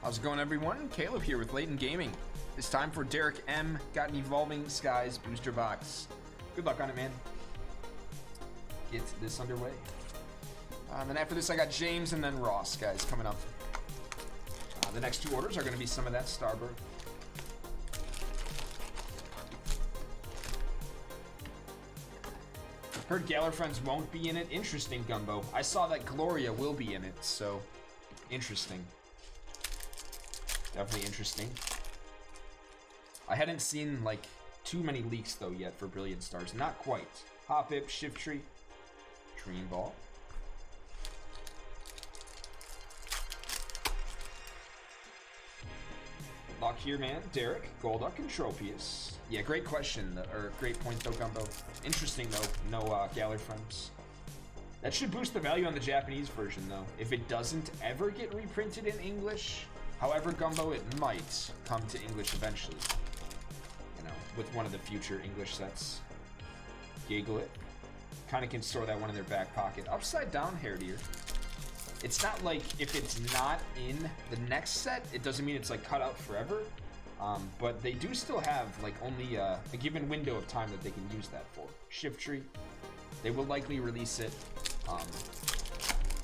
How's it going, everyone? Caleb here with Layton Gaming. It's time for Derek M. Got an Evolving Skies booster box. Good luck on it, man. Get this underway. Then after this, I got James and then Ross, guys, coming up. The next two orders are going to be some of that Starbird. Heard Gallerfriends won't be in it. Interesting, Gumbo. I saw that Gloria will be in it, so interesting. Definitely interesting. I hadn't seen, like, too many leaks, though, yet for Brilliant Stars. Not quite. Hoppip, Shiftry, Dream Ball. Lock here, man. Derek, Golduck, and Tropius. Yeah, great question, or great point, though, Gumbo. Interesting, though. No Gallerfriends. That should boost the value on the Japanese version, though. If it doesn't ever get reprinted in English, however, Gumbo, it might come to English eventually. You know, with one of the future English sets. Gigglet. Kind of can store that one in their back pocket. Upside down Herdier. It's not like if it's not in the next set, it doesn't mean it's like cut out forever. But they do still have like only a given window of time that they can use that for. Shiftry. They will likely release it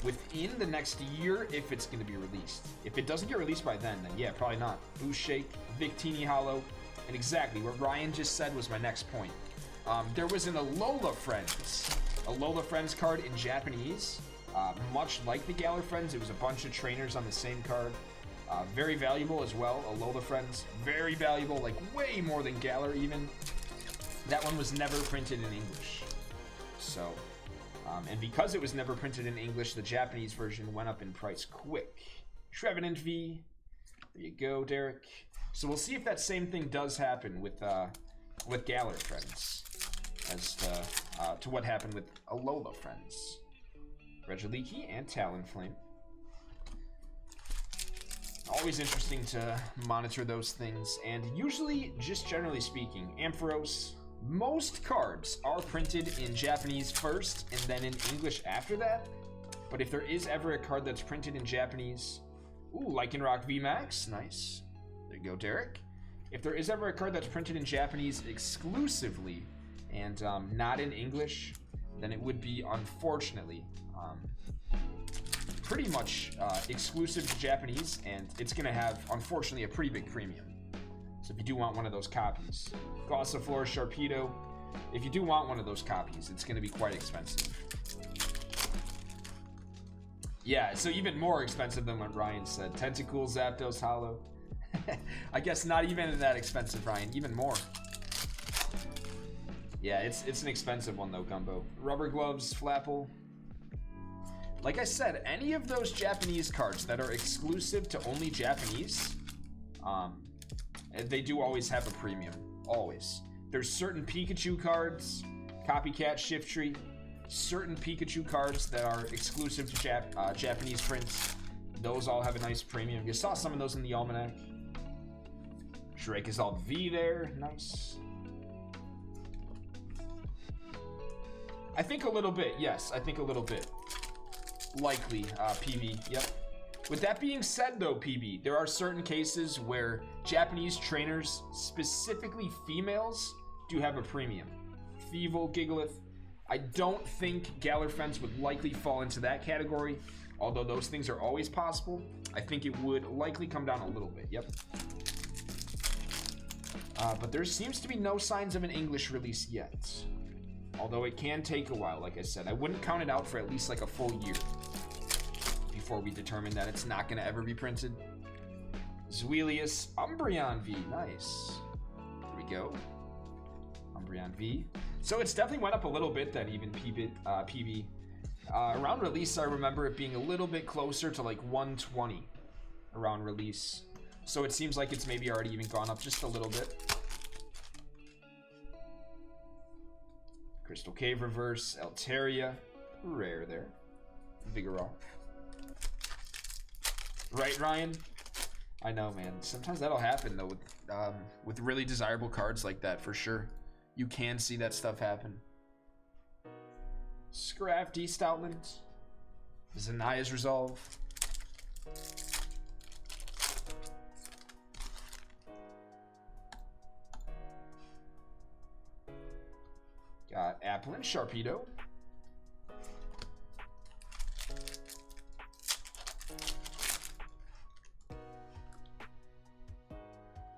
within the next year if it's going to be released. If it doesn't get released by then yeah, probably not. Boost Shake, Victini Hollow, and exactly what Ryan just said was my next point. There was an Alola Friends card in Japanese. Much like the Galar Friends, it was a bunch of trainers on the same card. Very valuable as well, Alola Friends. Very valuable, like way more than Galar even. That one was never printed in English. So, and because it was never printed in English, the Japanese version went up in price quick. Trevenant V. There you go, Derek. So we'll see if that same thing does happen with Galar Friends as to what happened with Alola Friends. Regieleki and Talonflame. Always interesting to monitor those things, and usually, just generally speaking, Ampharos, most cards are printed in Japanese first and then in English after that. But if there is ever a card that's printed in Japanese, ooh, Lycanroc VMAX, nice. There you go, Derek. If there is ever a card that's printed in Japanese exclusively and not in English, then it would be, unfortunately, pretty much exclusive to Japanese, and it's going to have, unfortunately, a pretty big premium. So if you do want one of those copies, Gossifleur, Sharpedo, if you do want one of those copies, it's going to be quite expensive. Yeah, so even more expensive than what Ryan said. Tentacool, Zapdos, Hollow. I guess not even that expensive, Ryan, even more. Yeah, it's an expensive one though, Gumbo. Rubber Gloves, Flapple. Like I said, any of those Japanese cards that are exclusive to only Japanese, they do always have a premium. Always. There's certain Pikachu cards, Copycat, Shiftry, certain Pikachu cards that are exclusive to Japanese prints. Those all have a nice premium. You saw some of those in the Almanac. Dracozolt V there. Nice. I think a little bit. Yes, I think a little bit. Likely, PB, yep. With that being said, though, PB, there are certain cases where Japanese trainers, specifically females, do have a premium. Thievul, Gigalith. I don't think Gallerfriends would likely fall into that category, although those things are always possible. I think it would likely come down a little bit, yep. But there seems to be no signs of an English release yet. Although it can take a while, like I said. I wouldn't count it out for at least like a full year before we determine that it's not going to ever be printed. Zweilious, Umbreon V, nice. There we go. Umbreon V. So it's definitely went up a little bit then, even PB. Around release, I remember it being a little bit closer to like 120 around release. So it seems like it's maybe already even gone up just a little bit. Crystal Cave Reverse, Altaria, rare there. Vigoroth. Right, Ryan? I know, man. Sometimes that'll happen, though, with really desirable cards like that, for sure. You can see that stuff happen. Scrafty, Stoutland. Zanaya's Resolve. Applin, Sharpedo.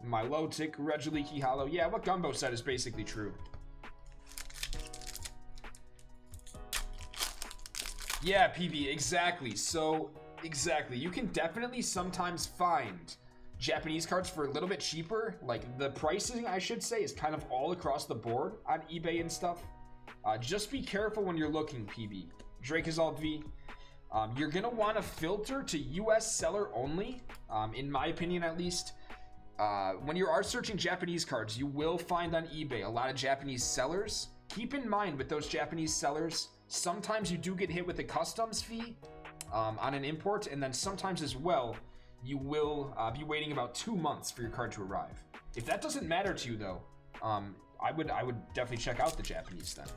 Milotic, Regieleki Hollow. Yeah, what Gumbo said is basically true. Yeah, PB, exactly. So, exactly. You can definitely sometimes find Japanese cards for a little bit cheaper. Like, the pricing, I should say, is kind of all across the board on eBay and stuff. Just be careful when you're looking, PB. Drakazald V. You're going to want to filter to US seller only, in my opinion at least. When you are searching Japanese cards, you will find on eBay a lot of Japanese sellers. Keep in mind with those Japanese sellers, sometimes you do get hit with a customs fee on an import, and then sometimes as well, you will be waiting about 2 months for your card to arrive. If that doesn't matter to you though, I would definitely check out the Japanese then.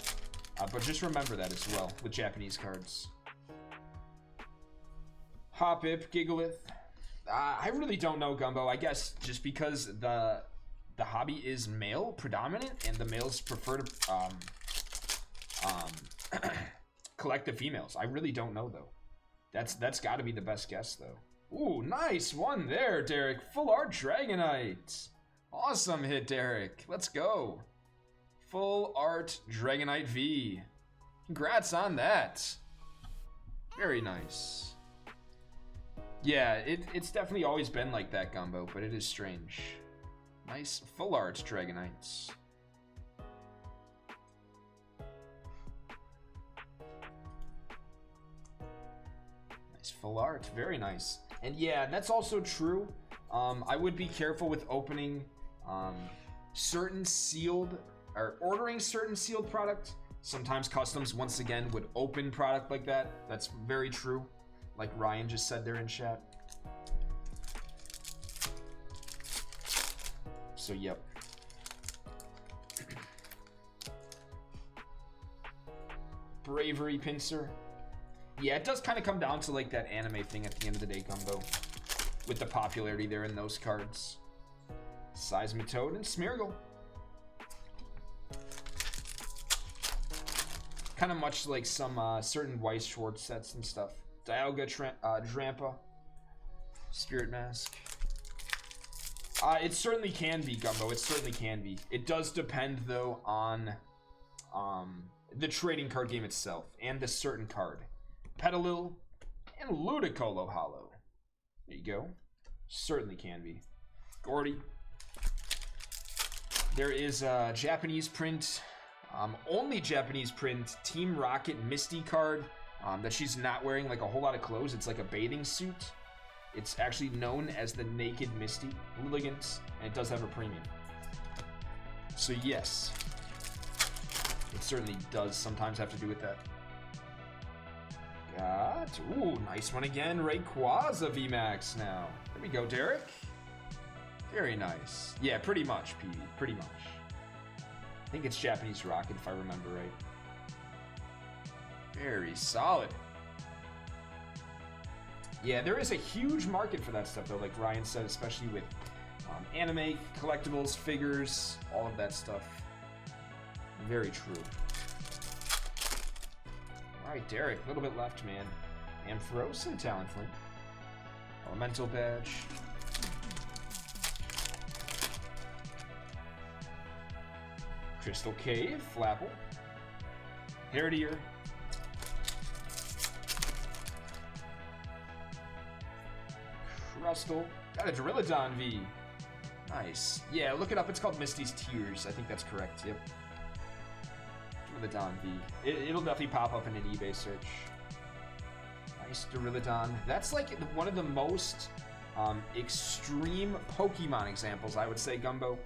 But just remember that as well with Japanese cards. Hoppip, Gigalith. I really don't know, Gumbo. I guess just because the hobby is male predominant and the males prefer to collect the females. I really don't know though. That's got to be the best guess though. Ooh, nice one there, Derek. Full art Dragonite. Awesome hit, Derek. Let's go. Full art Dragonite V. Congrats on that. Very nice. Yeah, it's definitely always been like that, Gumbo, but it is strange. Nice full art Dragonites. Nice full art, very nice. And yeah, that's also true. I would be careful with opening certain sealed, or ordering certain sealed product. Sometimes customs, once again, would open product like that. That's very true. Like Ryan just said there in chat. So, yep. Bravery Pinsir. Yeah, it does kind of come down to like that anime thing at the end of the day, Gumbo. With the popularity there in those cards. Seismitoad and Smeargle. Kind of much like some certain Weiss Schwartz sets and stuff. Dialga, Drampa, Spirit Mask. It certainly can be, Gumbo. It certainly can be. It does depend, though, on the trading card game itself and the certain card. Petalil and Ludicolo Hollow. There you go. Certainly can be. Gordy. There is a Japanese print, only Japanese print, Team Rocket Misty card. That she's not wearing like a whole lot of clothes. It's like a bathing suit. It's actually known as the Naked Misty Hooligans, and it does have a premium. So yes, it certainly does sometimes have to do with that. Got, ooh, nice one again. Rayquaza VMAX now. There we go, Derek. Very nice. Yeah, pretty much, PB. Pretty much. I think it's Japanese Rocket if I remember right. Very solid. Yeah, there is a huge market for that stuff, though, like Ryan said, especially with anime, collectibles, figures, all of that stuff. Very true. All right, Derek, a little bit left, man. Ampharos and Talonflame. Elemental Badge. Crystal Cave, Flapple. Herdier. Crustle. Got a Drillodon V. Nice. Yeah, look it up. It's called Misty's Tears. I think that's correct. Yep. Drillodon V. It'll definitely pop up in an eBay search. Nice Drillodon. That's like one of the most extreme Pokemon examples, I would say, Gumbo.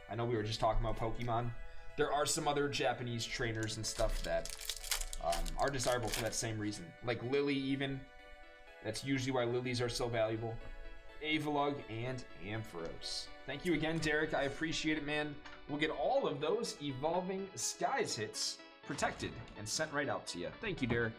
I know we were just talking about Pokemon. There are some other Japanese trainers and stuff that are desirable for that same reason. Like Lily, even. That's usually why Lilies are so valuable. Avalugg and Ampharos. Thank you again, Derek. I appreciate it, man. We'll get all of those Evolving Skies hits protected and sent right out to you. Thank you, Derek.